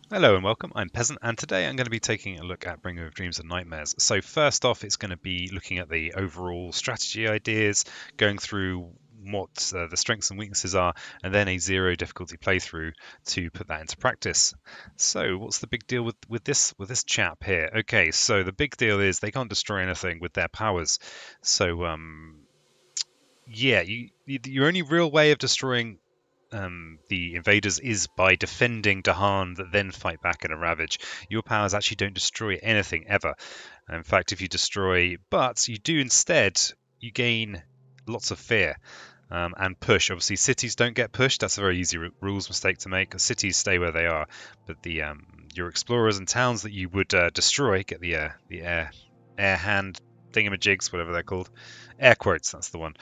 Hello and welcome, I'm Peasant, and today I'm going to be taking a look at Bringer of Dreams and Nightmares. So first off, it's going to be looking at the overall strategy ideas, going through what the strengths and weaknesses are, and then a zero difficulty playthrough to put that into practice. So what's the big deal with this chap here? Okay, so the big deal is they can't destroy anything with their powers. So yeah, your only real way of destroying the invaders is by defending Dahan that then fight back in a ravage. Your powers actually don't destroy anything ever. In fact, if you destroy, but you do instead, you gain lots of fear and push. Obviously, cities don't get pushed. That's a very easy rules mistake to make. Cities stay where they are, but the your explorers and towns that you would destroy get the air hand thingamajigs, whatever they're called, air quotes. That's the one.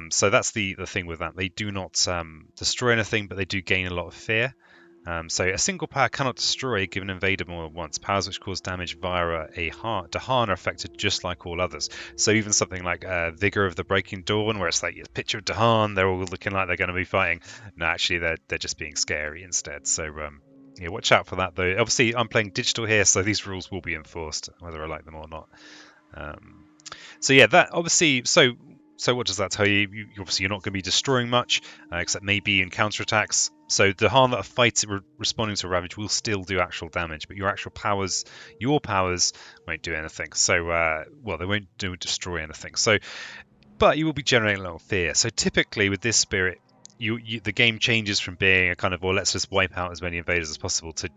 So that's the thing with that. They do not destroy anything, but they do gain a lot of fear. So a single power cannot destroy a given invader more than once. Powers which cause damage via a Dahan are affected just like all others. So even something like Vigor of the Breaking Dawn, where it's like a picture of Dahan, they're all looking like they're going to be fighting. No, actually they're just being scary instead. So yeah, watch out for that though. Obviously, I'm playing digital here, so these rules will be enforced whether I like them or not. Um, so yeah, that obviously. So what does that tell you? Obviously you're not going to be destroying much, except maybe in counterattacks. So the harm that a fight responding to a ravage will still do actual damage, but your powers won't do anything. So well, they won't destroy anything. So but you will be generating a lot of fear. So typically with this spirit, the game changes from being a kind of, well, let's just wipe out as many invaders as possible to,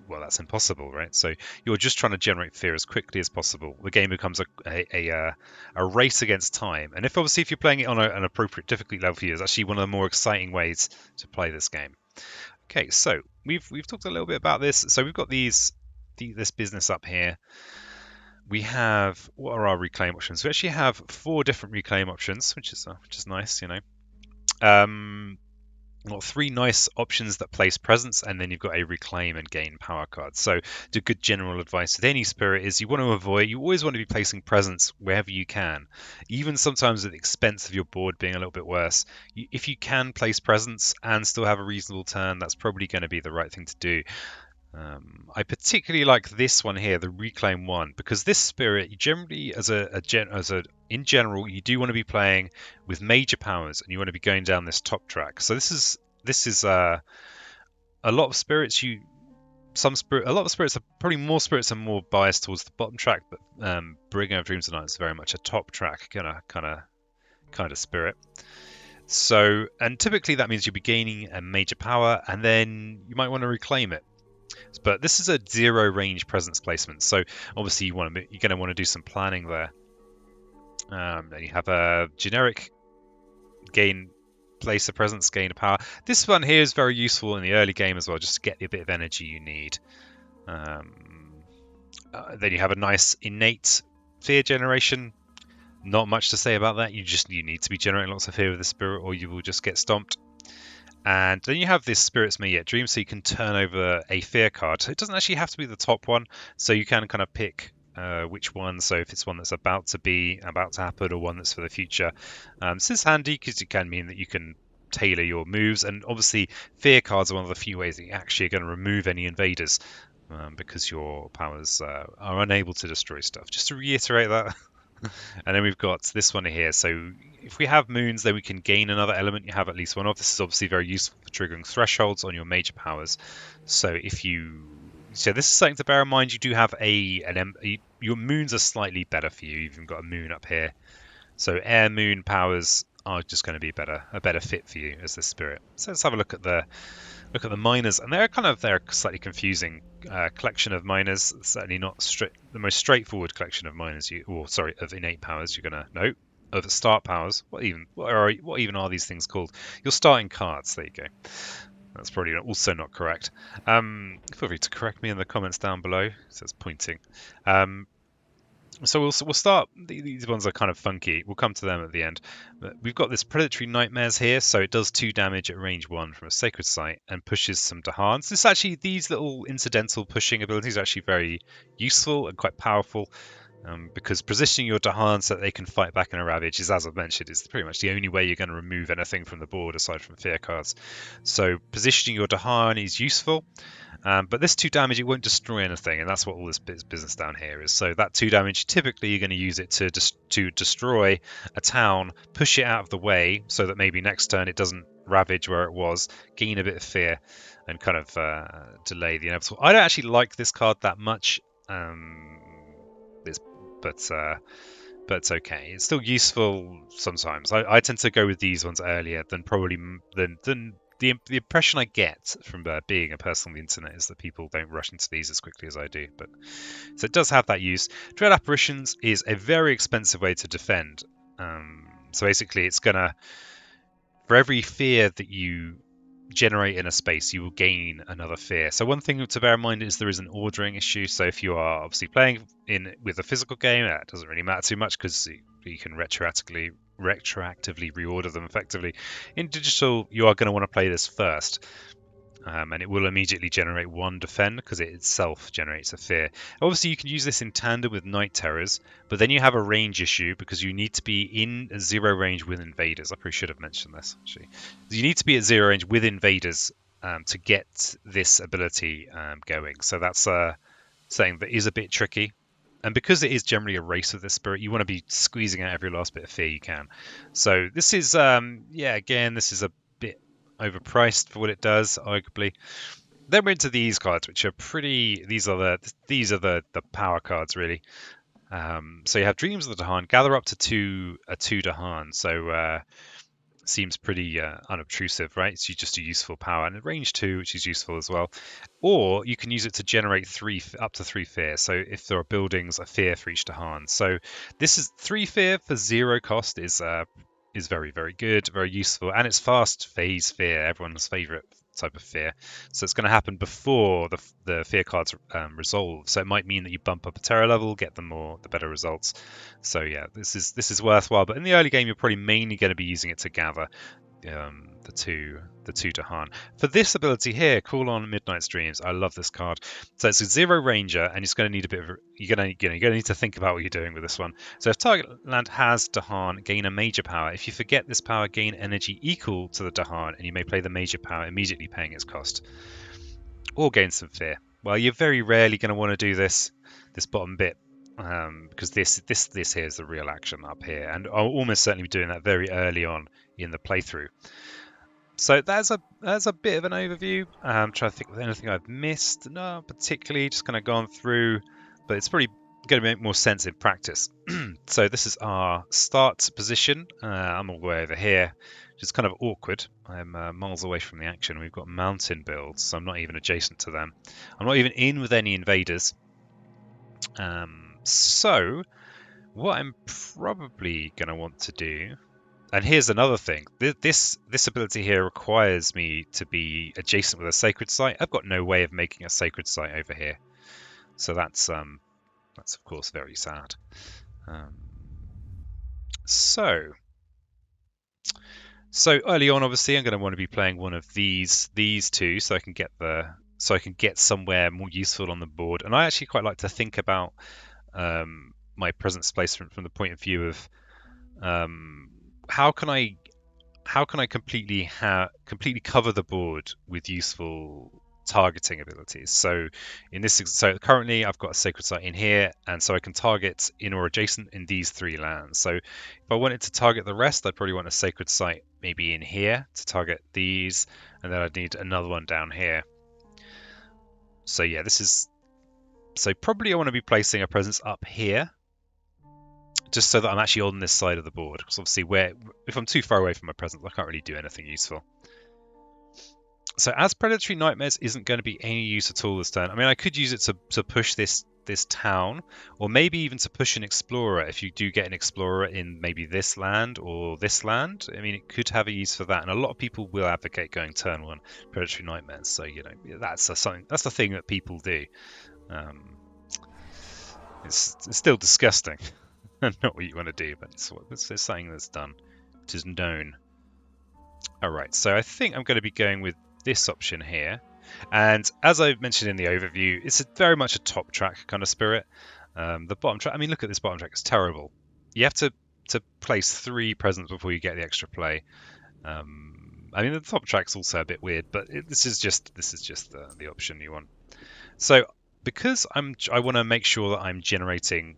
well, that's impossible, right? So you're just trying to generate fear as quickly as possible. The game becomes a race against time, and if you're playing it on an appropriate difficulty level for you, it's actually one of the more exciting ways to play this game. Okay, so we've talked a little bit about this. So we've got this business up here. We have, what are our reclaim options? We actually have 4 different reclaim options, which is nice, you know. Um, got 3 nice options that place presence, and then you've got a reclaim and gain power card. So the good general advice with any spirit is you always want to be placing presence wherever you can, even sometimes at the expense of your board being a little bit worse. If you can place presence and still have a reasonable turn, that's probably going to be the right thing to do. I particularly like this one here, the reclaim one, because this spirit, you generally, in general, you do want to be playing with major powers, and you want to be going down this top track. So this is a lot of spirits. A lot of spirits are probably more spirits are more biased towards the bottom track, but Bringer of Dreams and Nights is very much a top track kind of spirit. So, and typically that means you'll be gaining a major power, and then you might want to reclaim it. But this is a zero range presence placement, so obviously you're going to want to do some planning there. Then you have a generic gain, place a presence, gain a power. This one here is very useful in the early game as well, just to get the bit of energy you need. Then you have a nice innate fear generation. Not much to say about that. You need to be generating lots of fear with the spirit, or you will just get stomped. And then you have this Spirits May Yet Dream, so you can turn over a fear card. So it doesn't actually have to be the top one, so you can kind of pick which one. So if it's one that's about to happen, or one that's for the future. This is handy because it can mean that you can tailor your moves, and obviously fear cards are one of the few ways that you actually are going to remove any invaders, because your powers are unable to destroy stuff. Just to reiterate that. And then we've got this one here. So if we have moons, then we can gain another element you have at least one of. This is obviously very useful for triggering thresholds on your major powers. So this is something to bear in mind. You do have your moons are slightly better for you. You've even got a moon up here. So air moon powers are just going to be a better fit for you as the spirit. So let's have a look at the miners, and they're a slightly confusing collection of miners. Certainly not the most straightforward collection of miners. Of innate powers. You're gonna know of start powers. What even are these things called? Your starting cards. There you go. That's probably also not correct. Feel free to correct me in the comments down below. It says pointing. So we'll start. These ones are kind of funky. We'll come to them at the end. But we've got this Predatory Nightmares here, so it does 2 damage at range 1 from a Sacred Site and pushes some Dahans. These little incidental pushing abilities are actually very useful and quite powerful. because positioning your Dahan so that they can fight back in a Ravage is, as I've mentioned, is pretty much the only way you're going to remove anything from the board aside from fear cards. So positioning your Dahan is useful, but this 2 damage, it won't destroy anything, and that's what all this business down here is. So that 2 damage, typically you're going to use it to destroy a town, push it out of the way so that maybe next turn it doesn't Ravage where it was, gain a bit of fear, and kind of delay the inevitable. I don't actually like this card that much. But it's okay. It's still useful sometimes. I tend to go with these ones earlier than probably than the impression I get from being a person on the internet is that people don't rush into these as quickly as I do. But so it does have that use. Dread Apparitions is a very expensive way to defend. So basically, it's gonna, for every fear that you generate in a space, you will gain another fear. So one thing to bear in mind is there is an ordering issue. So if you are obviously playing with a physical game, that doesn't really matter too much because you can retroactively reorder them effectively. In digital, you are going to want to play this first. And it will immediately generate 1 defend because it itself generates a fear. Obviously, you can use this in tandem with Night Terrors, but then you have a range issue because you need to be in 0 range with invaders. I probably should have mentioned this, actually. You need to be at 0 range with invaders to get this ability going. So that's something that is a bit tricky. And because it is generally a race with this spirit, you want to be squeezing out every last bit of fear you can. So this is, again, this is a bit overpriced for what it does, arguably. Then we're into these cards, which are pretty. These are the power cards, really. So you have Dreams of the Dahan, gather up to 2 Dahan. So seems pretty unobtrusive, right? It's just a useful power, and range 2, which is useful as well. Or you can use it to generate up to 3 fear. So if there are buildings, a fear for each Dahan. So this is 3 fear for 0 cost is very, very good, very useful, and it's fast phase fear, everyone's favorite type of fear. So it's going to happen before the fear cards resolve. So it might mean that you bump up a terror level, get the better results. So yeah, this is worthwhile. But in the early game, you're probably mainly going to be using it to gather the two Dahan. For this ability here, Call on Midnight's Dreams. I love this card. So it's a 0 ranger, and it's going to need a bit of you're going to need to think about what you're doing with this one. So if target land has Dahan, gain a major power. If you forget this power, gain energy equal to the Dahan, and you may play the major power immediately paying its cost, or gain some fear. Well, you're very rarely going to want to do this bottom bit. Because this here is the real action up here, and I'll almost certainly be doing that very early on in the playthrough. So that's a bit of an overview. I'm trying to think of anything I've missed. No, particularly, just kind of gone through, but it's probably going to make more sense in practice. So this is our start position. I'm all the way over here, which is kind of awkward. I'm miles away from the action. We've got mountain builds, so I'm not even adjacent to them. I'm not even in with any invaders. So what I'm probably going to want to do, and here's another thing, this ability here requires me to be adjacent with a sacred site. I've got no way of making a sacred site over here, so that's of course very sad. So early on, obviously, I'm going to want to be playing one of these two, so I can get somewhere more useful on the board. And I actually quite like to think about my presence placement from the point of view of how can I completely cover the board with useful targeting abilities. So currently I've got a sacred site in here, and so I can target in or adjacent in these 3 lands. So if I wanted to target the rest, I'd probably want a sacred site maybe in here to target these, and then I'd need another one down here. So yeah, probably I want to be placing a presence up here, just so that I'm actually on this side of the board. Because obviously, if I'm too far away from my presence, I can't really do anything useful. So as Predatory Nightmares isn't going to be any use at all this turn. I mean, I could use it to push this town, or maybe even to push an Explorer if you do get an Explorer in maybe this land or this land. I mean, it could have a use for that, and a lot of people will advocate going turn 1 Predatory Nightmares. So, that's the thing that people do. It's still disgusting. Not what you want to do, but it's something that's done. It is known. Alright, so I think I'm going to be going with this option here. And as I mentioned in the overview, it's very much a top track kind of spirit. The bottom track, I mean, look at this bottom track, it's terrible. You have to place 3 presents before you get the extra play. I mean, the top track's also a bit weird, but this is just the option you want. So because I want to make sure that I'm generating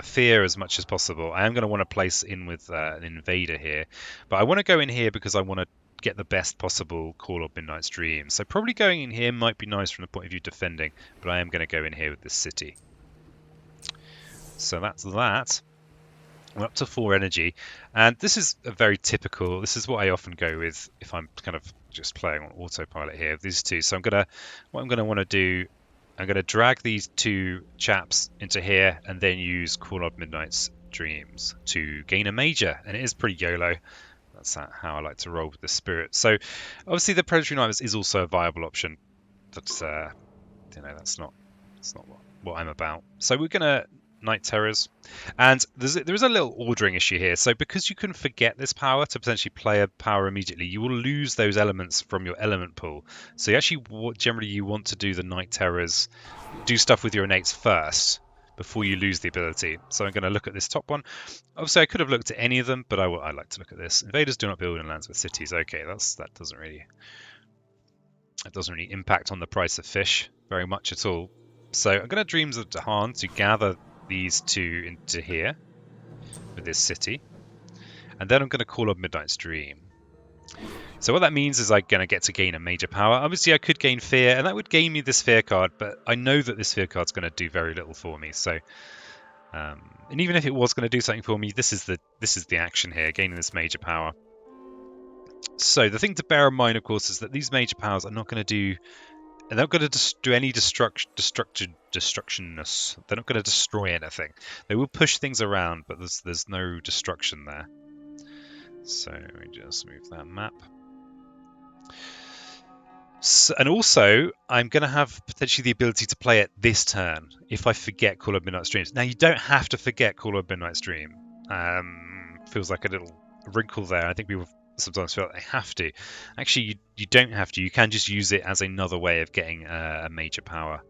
fear as much as possible, I am going to want to place in with an invader here, but I want to go in here because I want to get the best possible Call of Midnight's Dream. So probably going in here might be nice from the point of view defending, but I am going to go in here with this city. So that's that. We're up to 4 energy, and this is a very typical. This is what I often go with if I'm kind of just playing on autopilot here. These two. So what I'm gonna want to do, I'm gonna drag these 2 chaps into here, and then use Call of Midnight's Dreams to gain a major, and it is pretty YOLO. That's how I like to roll with the spirit. So obviously the Predatory Nightmares is also a viable option, but that's not what I'm about. So we're gonna Night Terrors, and there is a little ordering issue here. So because you can forget this power to potentially play a power immediately, you will lose those elements from your element pool. So generally you want to do the Night Terrors, do stuff with your innates first before you lose the ability. So I'm going to look at this top one. Obviously I could have looked at any of them, but I like to look at this. Invaders do not build in lands with cities. Okay, that doesn't really impact on the price of fish very much at all. So I'm going to Dreams of Dahan to gather these 2 into here with this city, and then I'm going to call up Midnight's Dream. So what that means is I'm going to get to gain a major power. Obviously I could gain fear, and that would gain me this fear card, but I know that this fear card's going to do very little for me. So and even if it was going to do something for me, this is the action here, gaining this major power. So the thing to bear in mind, of course, is that these major powers are not going to do. And they're not going to do any destructionness. They're not going to destroy anything. They will push things around, but there's no destruction there. So let me just move that map. So, and also, I'm going to have potentially the ability to play it this turn if I forget Call of Midnight's Dreams. Now, you don't have to forget Call of Midnight's Dream. Feels like a little wrinkle there. I think people sometimes feel like they have to. Actually, you don't have to. You can just use it as another way of getting a major power.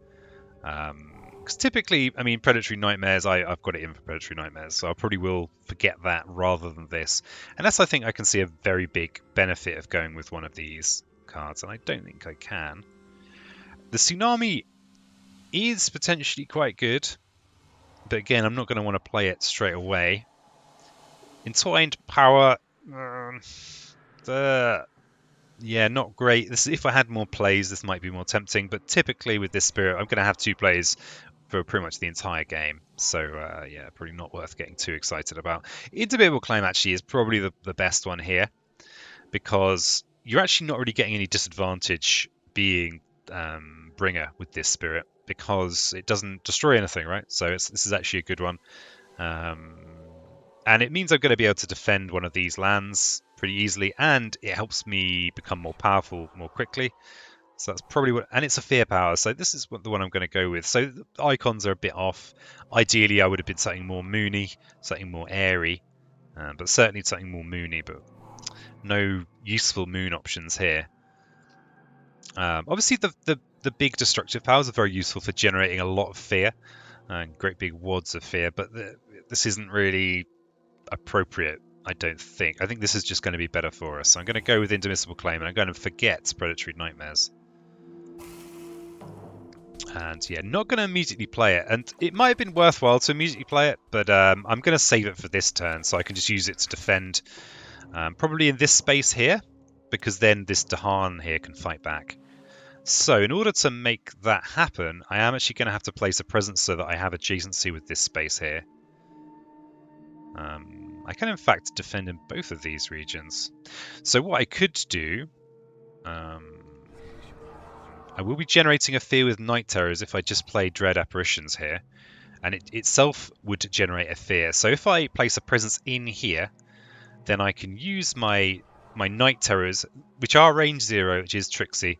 Because typically, I mean, Predatory Nightmares, I've got it in for Predatory Nightmares, so I probably will forget that rather than this. Unless I think I can see a very big benefit of going with one of these cards, and I don't think I can. The Tsunami is potentially quite good, but again, I'm not going to want to play it straight away. Entwined Power... yeah, not great. If I had more plays, this might be more tempting, but typically with this spirit, I'm going to have 2 plays for pretty much the entire game. So, yeah, probably not worth getting too excited about. Indebatable Claim actually is probably the best one here, because you're actually not really getting any disadvantage being Bringer with this spirit, because it doesn't destroy anything, right? So this is actually a good one. And it means I'm going to be able to defend one of these lands pretty easily, and it helps me become more powerful more quickly. So that's probably what, and it's a fear power, so this is the one I'm going to go with. So the icons are a bit off. Ideally, I would have been something more moony, something more airy, but certainly something more moony, but no useful moon options here. Obviously, the big destructive powers are very useful for generating a lot of fear, great big wads of fear, but this isn't really appropriate, I don't think. I think this is just going to be better for us. So I'm going to go with Indomitable Claim, and I'm going to forget Predatory Nightmares. And yeah, not going to immediately play it. And it might have been worthwhile to immediately play it, but I'm going to save it for this turn, so I can just use it to defend. Probably in this space here, because then this Dahan here can fight back. So in order to make that happen, I am actually going to have to place a presence so that I have adjacency with this space here. I can in fact defend in both of these regions. So what I could do, I will be generating a fear with Night Terrors if I just play Dread Apparitions here, and it itself would generate a fear. So if I place a presence in here, then I can use my Night Terrors, which are range 0, which is tricksy,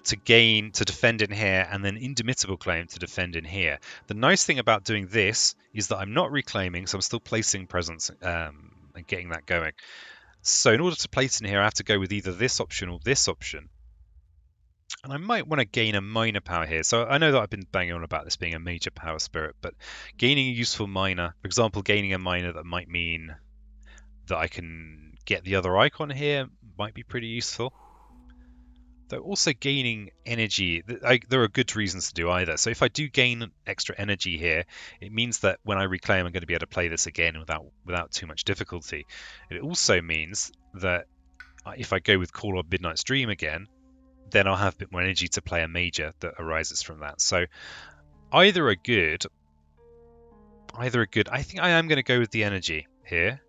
to defend in here, and then Indomitable Claim to defend in here. The nice thing about doing this is that I'm not reclaiming, so I'm still placing presence and getting that going. So in order to place in here, I have to go with either this option or this option. And I might want to gain a minor power here. So I know that I've been banging on about this being a major power spirit, but gaining a useful minor, for example, gaining a minor that might mean that I can get the other icon here might be pretty useful. Though also gaining energy, there are good reasons to do either. So if I do gain extra energy here, it means that when I reclaim, I'm going to be able to play this again without too much difficulty. It also means that if I go with Call of Midnight's Dream again, then I'll have a bit more energy to play a major that arises from that. So either are good. I think I am going to go with the energy here.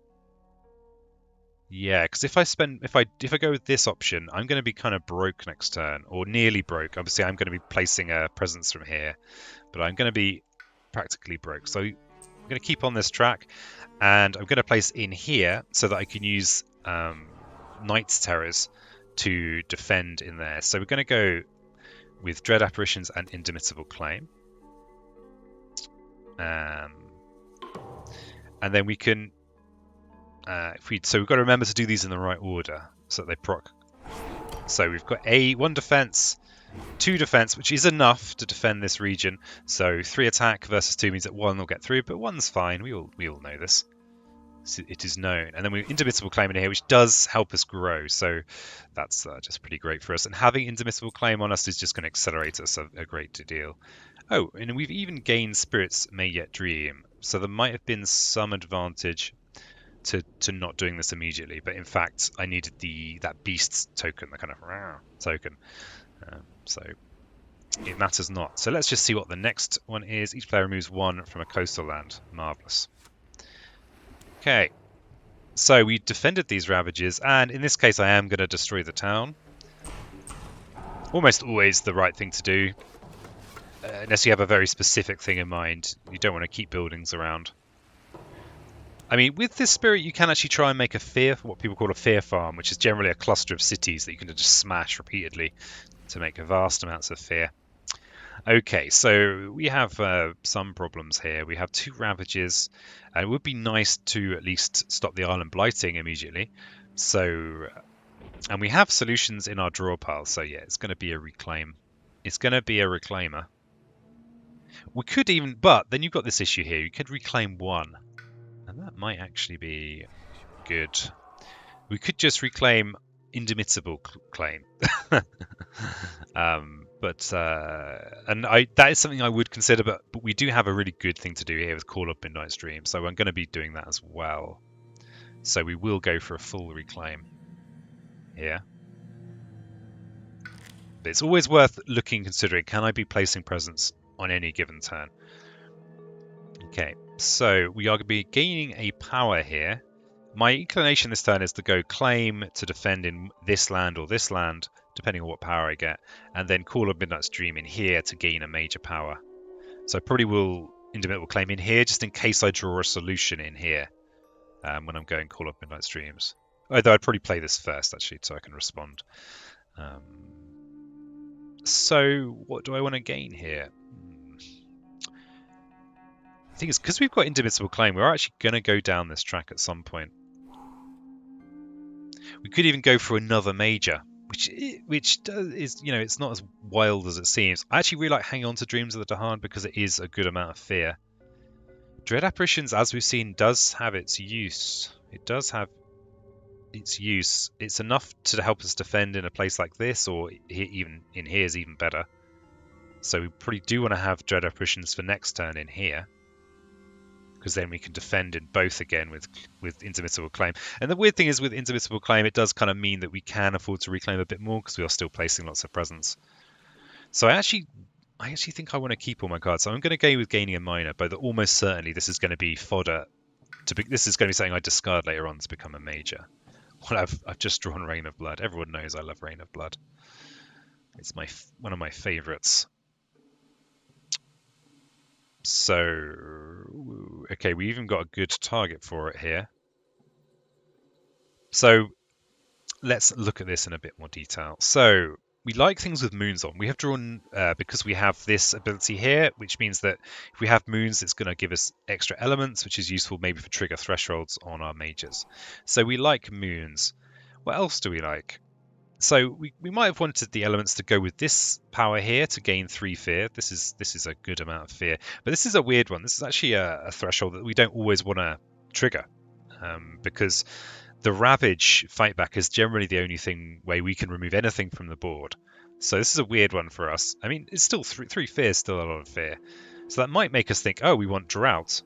Yeah, because if I go with this option, I'm going to be kind of broke next turn, or nearly broke. Obviously, I'm going to be placing a presence from here, but I'm going to be practically broke. So I'm going to keep on this track, and I'm going to place in here so that I can use Knight's Terrors to defend in there. So we're going to go with Dread Apparitions and Indomitable Claim. And then we can so we've got to remember to do these in the right order so that they proc. So we've got 1 defense, 2 defense, which is enough to defend this region. So 3 attack versus 2 means that 1 will get through, but 1's fine. We all know this. So it is known. And then we have Indomitable Claim in here, which does help us grow. So that's just pretty great for us. And having Indomitable Claim on us is just going to accelerate us a great deal. Oh, and we've even gained Spirits May Yet Dream. So there might have been some advantage to not doing this immediately, but in fact I needed that beast token, the kind of token, so it matters not. So let's just see what the next one is. Each player removes 1 from a coastal land. Marvelous. Okay, so we defended these ravages, and in this case I am going to destroy the town. Almost always the right thing to do, unless you have a very specific thing in mind. You don't want to keep buildings around. I mean, with this spirit, you can actually try and make what people call a fear farm, which is generally a cluster of cities that you can just smash repeatedly to make vast amounts of fear. Okay, so we have some problems here. We have 2 ravages, and it would be nice to at least stop the island blighting immediately. So, and we have solutions in our draw pile. So yeah, it's going to be a reclaim. It's going to be a reclaimer. We could even, but then you've got this issue here. You could reclaim 1. And that might actually be good. We could just reclaim Indomitable Claim. That is something I would consider, but we do have a really good thing to do here with Call of Midnight's Dream, so I'm going to be doing that as well. So we will go for a full reclaim here. But it's always worth considering, can I be placing presence on any given turn? Okay, so we are going to be gaining a power here. My inclination this turn is to go claim to defend in this land or this land, depending on what power I get, and then Call of Midnight's Dream in here to gain a major power. So I probably will Indomitable Claim in here, just in case I draw a solution in here when I'm going Call of Midnight's Dreams. Although I'd probably play this first, actually, so I can respond. So what do I want to gain here? The thing is, because we've got Indomitable Claim, we're actually going to go down this track at some point. We could even go for another major, which is, you know, it's not as wild as it seems. I actually really like hanging on to Dreams of the Dahan because it is a good amount of fear. Dread Apparitions, as we've seen, does have its use. It does have its use. It's enough to help us defend in a place like this, or even in here is even better. So we probably do want to have Dread Apparitions for next turn in here, because then we can defend in both again with Indomitable Claim. And the weird thing is with Indomitable Claim, it does kind of mean that we can afford to reclaim a bit more because we are still placing lots of presence. So I actually think I want to keep all my cards. So I'm going to go with gaining a minor, but almost certainly this is going to be fodder. This is going to be something I discard later on to become a major. Well, I've just drawn Rain of Blood. Everyone knows I love Rain of Blood. It's one of my favourites. So, okay, we even got a good target for it here. So let's look at this in a bit more detail. So we like things with moons on. We have drawn, because we have this ability here, which means that if we have moons, it's going to give us extra elements, which is useful maybe for trigger thresholds on our majors. So we like moons. What else do we like? So we might have wanted the elements to go with this power here to gain 3 fear. This is a good amount of fear, but this is a weird one. This is actually a threshold that we don't always want to trigger, because the Ravage fightback is generally the only way we can remove anything from the board. So this is a weird one for us. I mean, it's still 3 fear, is still a lot of fear. So that might make us think, oh, we want drought.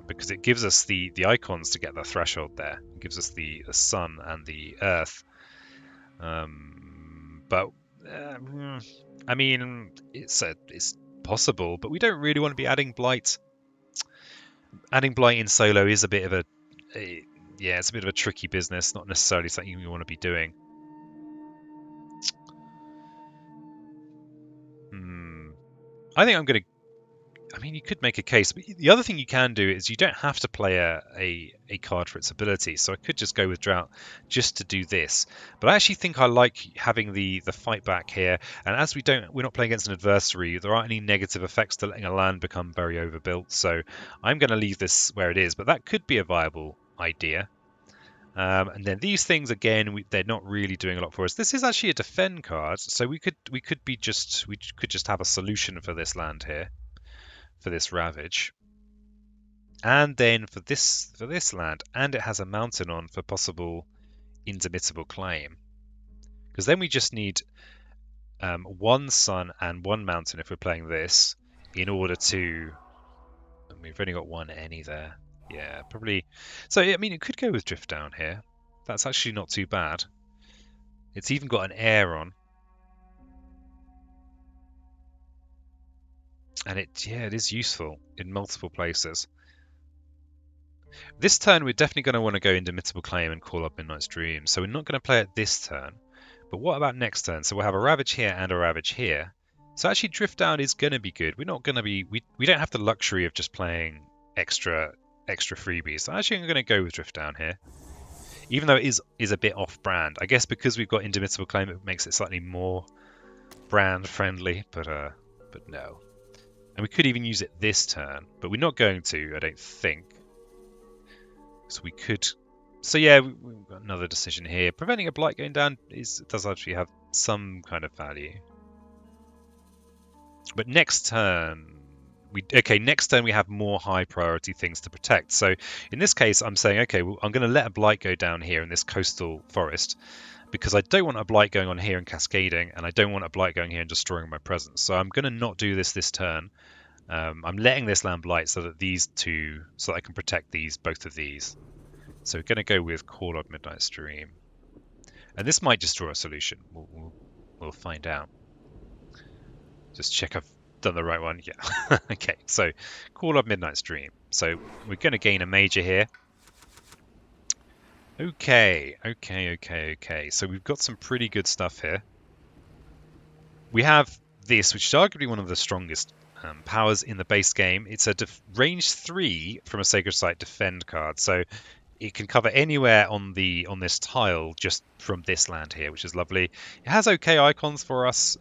Because it gives us the icons to get the threshold there. It gives us the sun and the earth. But I mean, it's possible, but we don't really want to be adding blight. Adding blight in solo is a bit of yeah, it's a bit of a tricky business. Not necessarily something we want to be doing. I think I'm going to. I mean, you could make a case, but the other thing you can do is you don't have to play a card for its ability. So I could just go with Drought just to do this. But I actually think I like having the fight back here. And as we're not playing against an adversary, there aren't any negative effects to letting a land become very overbuilt. So I'm going to leave this where it is. But that could be a viable idea. And then these things again, they're not really doing a lot for us. This is actually a defend card, so we could just have a solution for this land here. For this Ravage, and then for this land, and it has a mountain on for possible intermittable claim, because then we just need 1 sun and 1 mountain if we're playing this in order to. And we've only got 1 any there. Yeah, probably. So I mean, it could go with drift down here. That's actually not too bad. It's even got an air on. And it is useful in multiple places. This turn, we're definitely going to want to go Indomitable Claim and call up Midnight's Dream. So we're not going to play it this turn. But what about next turn? So we'll have a Ravage here and a Ravage here. So actually, Drift Down is going to be good. We're not going to be. We don't have the luxury of just playing extra freebies. So actually, I'm going to go with Drift Down here. Even though it is a bit off-brand. I guess because we've got Indomitable Claim, it makes it slightly more brand-friendly. But no. And we could even use it this turn. But we're not going to, I don't think. So we could. So yeah, we've got another decision here. Preventing a blight going down does actually have some kind of value. But next turn, next turn we have more high priority things to protect. So in this case, I'm saying, okay, well, I'm going to let a blight go down here in this coastal forest, because I don't want a blight going on here and cascading, and I don't want a blight going here and destroying my presence. So I'm going to not do this turn. I'm letting this land blight so that I can protect both of these. So we're going to go with Call of Midnight's Dream. And this might just draw a solution. We'll find out. Just check I've done the right one. Yeah. Okay, so Call of Midnight's Dream. So we're going to gain a major here. Okay. So we've got some pretty good stuff here. We have this, which is arguably one of the strongest powers in the base game. It's a range 3 from a Sacred Site defend card. So it can cover anywhere on this tile just from this land here, which is lovely. It has okay icons for us,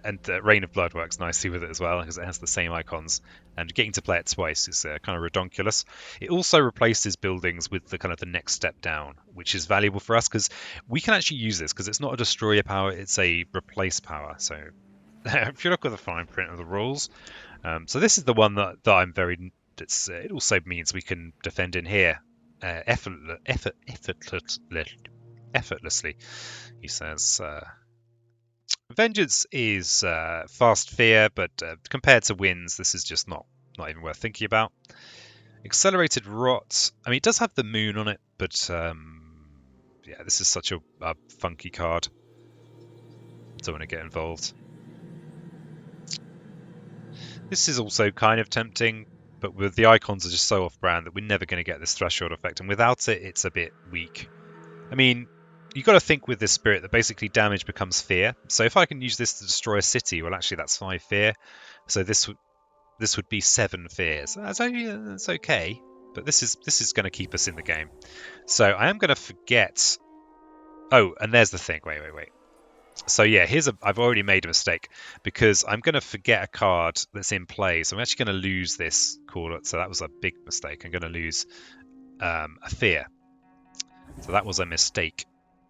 and Rain of Blood works nicely with it as well, because it has the same icons, and getting to play it twice is kind of redonkulous. It also replaces buildings with the kind of the next step down, which is valuable for us, because we can actually use this, because it's not a destroyer power, it's a replace power. So if you look at the fine print of the rules, so this is the one that I'm very. It also means we can defend in here. Effortlessly, he says. Vengeance is fast fear, but compared to wins, this is just not even worth thinking about. Accelerated Rot. I mean, it does have the moon on it, but yeah, this is such a funky card. Don't want to get involved. This is also kind of tempting. But with the icons are just so off-brand that we're never going to get this threshold effect. And without it, it's a bit weak. I mean, you've got to think with this spirit that basically damage becomes fear. So if I can use this to destroy a city, well, actually, that's 5 fear. So this would be 7 fears. That's okay. But this is going to keep us in the game. So I am going to forget. Oh, and there's the thing. Wait. So yeah, I've already made a mistake, because I'm going to forget a card that's in play. So I'm actually going to lose this call. So that was a big mistake. I'm going to lose a fear. So that was a mistake.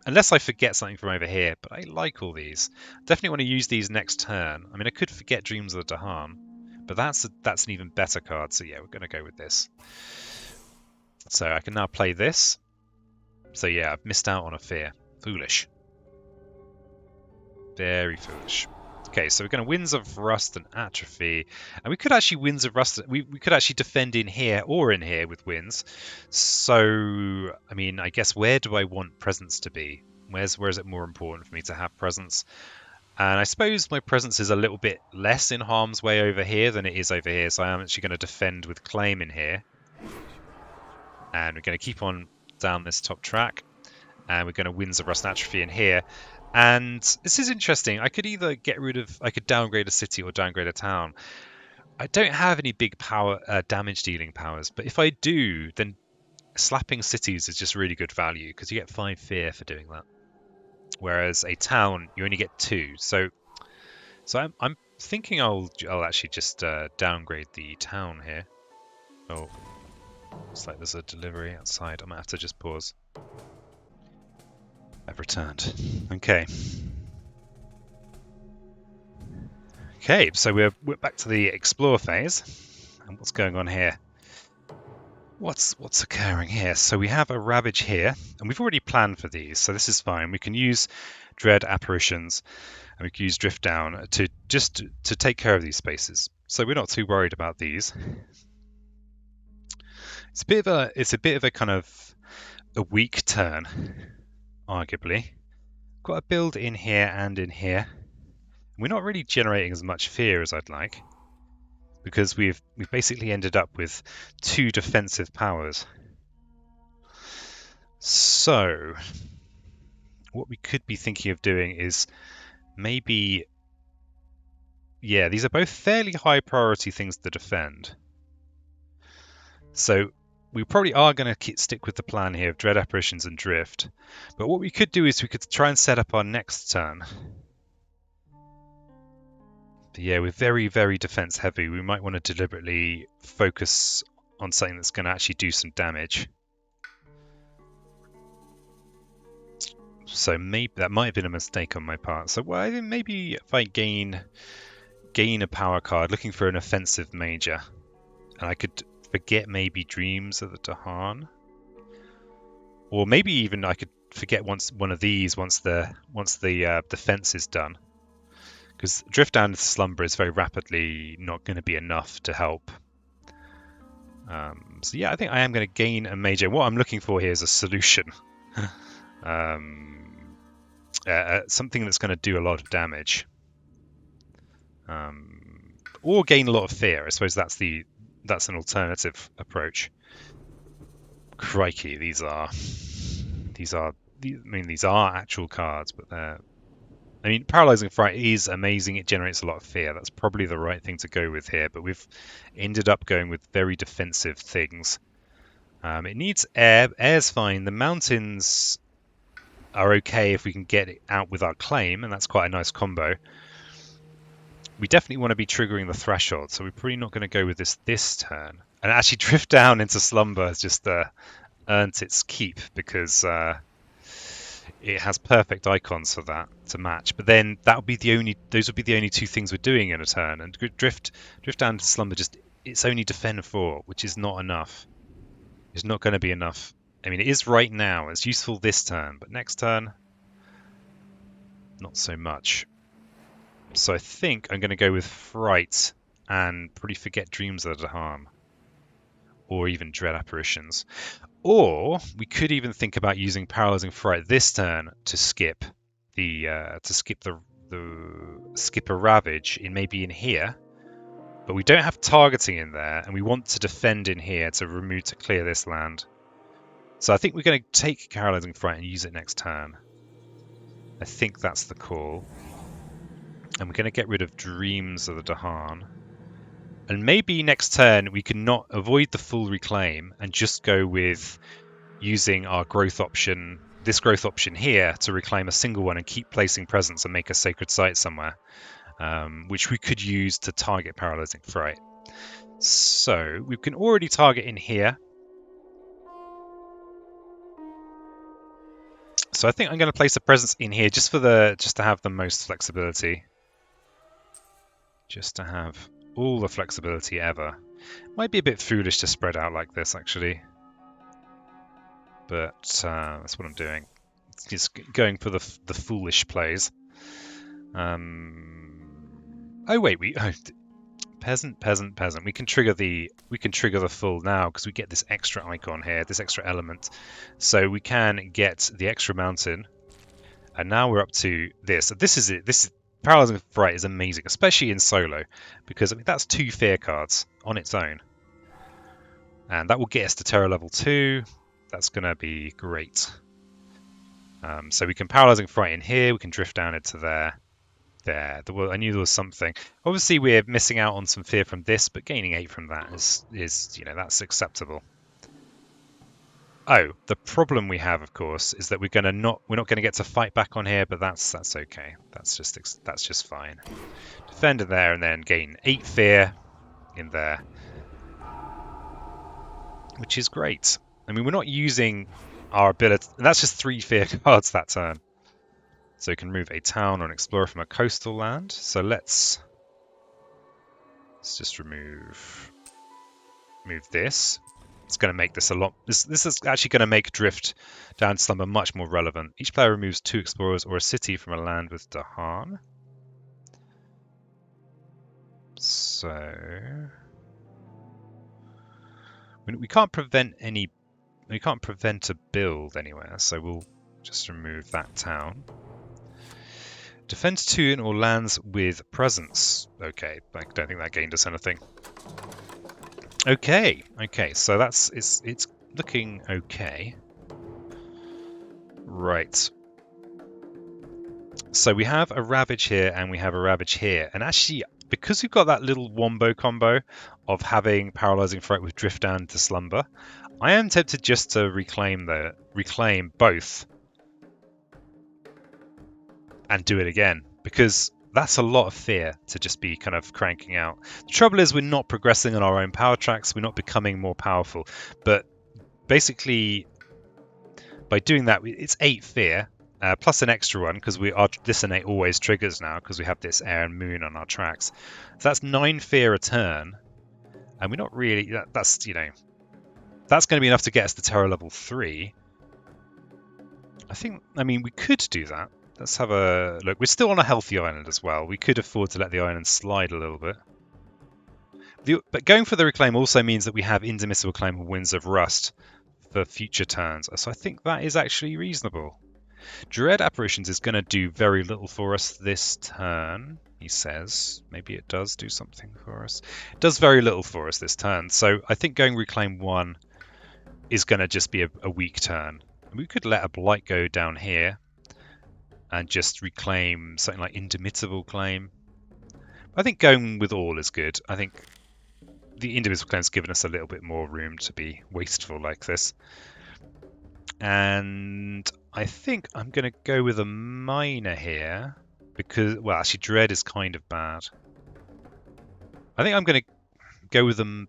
Unless I forget something from over here, but I like all these. Definitely want to use these next turn. I mean, I could forget Dreams of the Dahan, but that's an even better card, so yeah, we're going to go with this. So I can now play this. So yeah, I've missed out on a fear. Foolish. Very foolish. Okay, so we're going to Winds of Rust and Atrophy. And we could actually Winds of Rust... We could actually defend in here or in here with Winds. So, I mean, I guess where do I want presence to be? Where is it more important for me to have presence? And I suppose my presence is a little bit less in harm's way over here than it is over here. So I am actually going to defend with Claim in here. And we're going to keep on down this top track. And we're going to Winds of Rust and Atrophy in here. And this is interesting. I could either I could downgrade a city or downgrade a town. I don't have any big power damage dealing powers, but if I do, then slapping cities is just really good value because you get 5 fear for doing that. Whereas a town, you only get 2. So I'm thinking I'll actually just downgrade the town here. Oh, looks like there's a delivery outside. I might have to just pause. I've returned. Okay. Okay, so we're back to the explore phase. And what's going on here? What's occurring here? So we have a Ravage here, and we've already planned for these, so this is fine. We can use Dread Apparitions, and we can use Drift Down to take care of these spaces. So we're not too worried about these. It's a bit of a kind of a weak turn, arguably. Got a build in here and in here. We're not really generating as much fear as I'd like, because we've basically ended up with 2 defensive powers. So what we could be thinking of doing is maybe, yeah, these are both fairly high priority things to defend. So we probably are going to stick with the plan here of Dread Apparitions and Drift. But what we could do is we could try and set up our next turn. But yeah, we're very, very defense heavy. We might want to deliberately focus on something that's going to actually do some damage. So maybe that might have been a mistake on my part. So well, maybe if I gain a power card, looking for an offensive major, and I could forget maybe Dreams of the Dahan, or maybe even I could forget one of these once the defense is done, because Drift Down to Slumber is very rapidly not going to be enough to help. So yeah, I think I am going to gain a major. What I'm looking for here is a solution. Something that's going to do a lot of damage, or gain a lot of fear. I suppose that's an alternative approach. Crikey, these are actual cards, but they're. I mean, Paralyzing Fright is amazing. It generates a lot of fear. That's probably the right thing to go with here, but we've ended up going with very defensive things. It needs air. Air's fine. The mountains are okay if we can get it out with our claim, and that's quite a nice combo. We definitely want to be triggering the threshold, so we're probably not going to go with this turn. And actually Drift Down into Slumber has just earned its keep, because it has perfect icons for that to match. But then those would be the only 2 things we're doing in a turn. And Drift Down into Slumber, it's only defend 4, which is not enough. It's not going to be enough. I mean, it is right now. It's useful this turn, but next turn, not so much. So I think I'm going to go with Fright and probably forget Dreams of the Dahan, or even Dread Apparitions. Or we could even think about using Paralyzing Fright this turn to skip a Ravage maybe in here. But we don't have targeting in there, and we want to defend in here to clear this land. So I think we're going to take Paralyzing Fright and use it next turn. I think that's the call. And we're going to get rid of Dreams of the Dahan. And maybe next turn we can not avoid the full reclaim and just go with using our growth option, this growth option here, to reclaim a single one and keep placing presence and make a sacred site somewhere, which we could use to target Paralyzing Fright. So we can already target in here. So I think I'm going to place a presence in here just to have the most flexibility. Just to have all the flexibility ever. Might be a bit foolish to spread out like this, actually. But that's what I'm doing. Just going for the foolish plays. Oh wait, peasant. We can trigger the full now because we get this extra icon here, this extra element. So we can get the extra mountain, and now we're up to this. This is it. This Paralyzing Fright is amazing, especially in solo, because I mean that's 2 fear cards on its own, and that will get us to terror level 2. That's gonna be great. So we can Paralyzing Fright in here. We can drift down into there. I knew there was something. Obviously, we're missing out on some fear from this, but gaining 8 from that is that's acceptable. Oh, the problem we have, of course, is that we're not going to get to fight back on here, but that's okay. That's just fine. Defend in there and then gain 8 fear in there, which is great. I mean, we're not using our ability, and that's just 3 fear cards that turn. So you can move a town or an explorer from a coastal land. So let's just remove this. It's going to make this a lot. This is actually going to make Drift Down to Slumber much more relevant. Each player removes 2 explorers or a city from a land with Dahan. So we can't prevent any. We can't prevent a build anywhere. So we'll just remove that town. Defend 2 in all lands with presence. Okay, I don't think that gained us anything. Okay, so it's looking okay. Right. So we have a Ravage here and we have a Ravage here. And actually, because we've got that little wombo combo of having Paralyzing Fright with Drift Down to Slumber, I am tempted just to reclaim both and do it again, because that's a lot of fear to just be kind of cranking out. The trouble is we're not progressing on our own power tracks, we're not becoming more powerful, but basically by doing that it's 8 fear plus an extra one, because this innate always triggers now because we have this air and moon on our tracks. So that's 9 fear a turn, and we're not really, that's going to be enough to get us to terror level 3. I mean we could do that. Let's have a look. We're still on a healthy island as well. We could afford to let the island slide a little bit. But going for the reclaim also means that we have Indomitable Claim and Winds of Rust for future turns. So I think that is actually reasonable. Dread Apparitions is going to do very little for us this turn, he says. Maybe it does do something for us. It does very little for us this turn. So I think going Reclaim 1 is going to just be a weak turn. We could let a Blight go down here and just reclaim something like Indomitable Claim. I think going with all is good. I think the Indomitable Claim's given us a little bit more room to be wasteful like this. And I think I'm going to go with a Miner here, because, well, actually Dread is kind of bad. I think I'm going to go with them.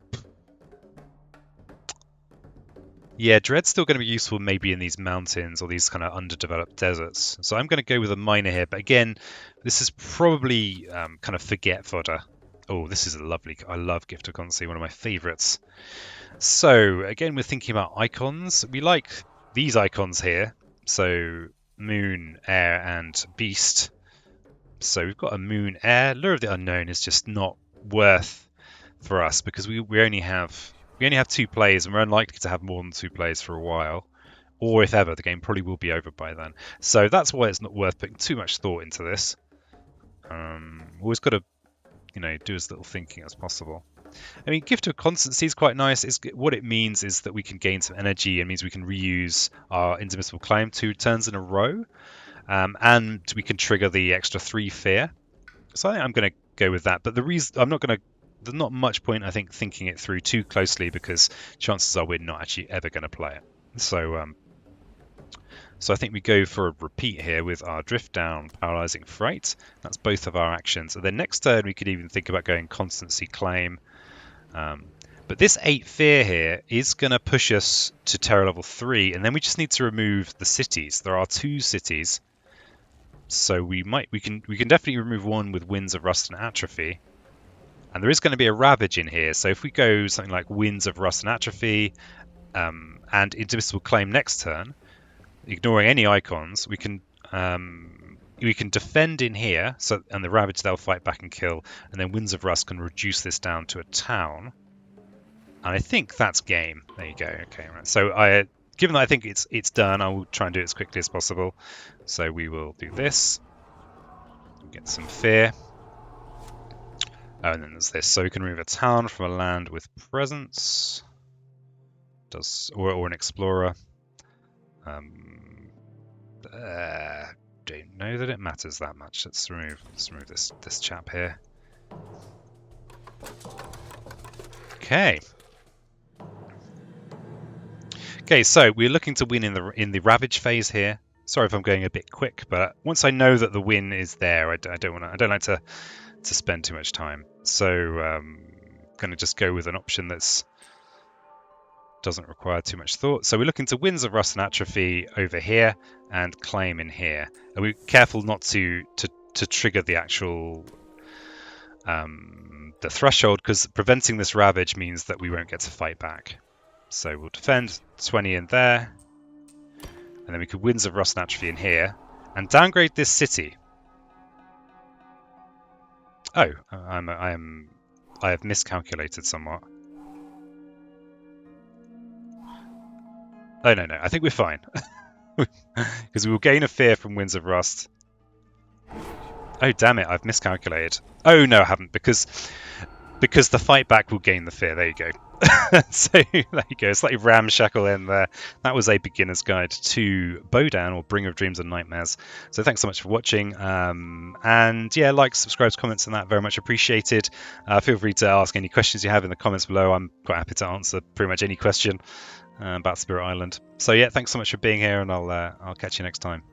Yeah, Dread's still going to be useful maybe in these mountains or these kind of underdeveloped deserts. So I'm going to go with a Miner here. But again, this is probably kind of forget fodder. Oh, this is a lovely... I love Gift of Constancy, one of my favourites. So, again, we're thinking about icons. We like these icons here. So, Moon, Air, and Beast. So we've got a Moon, Air. Lure of the Unknown is just not worth for us because we only have 2 plays, and we're unlikely to have more than 2 plays for a while, or if ever. The game probably will be over by then. So that's why it's not worth putting too much thought into this. Always got to, do as little thinking as possible. I mean, Gift of Constancy is quite nice. What it means is that we can gain some energy. It means we can reuse our Indomitable Claim 2 turns in a row, and we can trigger the extra 3 fear. So I think I'm going to go with that. But the reason there's not much point, I think, thinking it through too closely, because chances are we're not actually ever going to play it. So I think we go for a repeat here with our Drift Down, Paralyzing Fright. That's both of our actions. And then next turn we could even think about going Constancy Claim. But But this 8 fear here is going to push us to terror level 3, and then we just need to remove the cities. There are 2 cities, so we can definitely remove one with Winds of Rust and Atrophy. And there is going to be a Ravage in here, so if we go something like Winds of Rust and Atrophy and Indivisible Claim next turn, ignoring any icons, we can defend in here, and the Ravage they'll fight back and kill, and then Winds of Rust can reduce this down to a town. And I think that's game. There you go. Okay, right. So given that I think it's done, I will try and do it as quickly as possible. So we will do this. Get some fear. Oh, and then there's this. So we can remove a town from a land with presence. Or an explorer. Don't know that it matters that much. Let's remove this chap here. Okay. Okay, so we're looking to win in the Ravage phase here. Sorry if I'm going a bit quick, but once I know that the win is there, I don't like to spend too much time. So going to just go with an option that's doesn't require too much thought. So we're looking to Winds of Rust and Atrophy over here and claim in here. And we're careful not to trigger the actual the threshold, because preventing this Ravage means that we won't get to fight back. So we'll defend 20 in there, and then we could Winds of Rust and Atrophy in here, and downgrade this city. Oh, I have miscalculated somewhat. Oh no, I think we're fine, because we will gain a fear from Winds of Rust. Oh damn it, I've miscalculated. Oh no, I haven't, because the fight back will gain the fear. There you go. So there you go, slightly ramshackle in there. That was a beginner's guide to BoDaN, or Bringer of Dreams and Nightmares. So thanks so much for watching, and yeah, like, subscribe, comments, and that very much appreciated. Feel free to ask any questions you have in the comments below. I'm quite happy to answer pretty much any question about Spirit Island. So yeah, thanks so much for being here, and I'll catch you next time.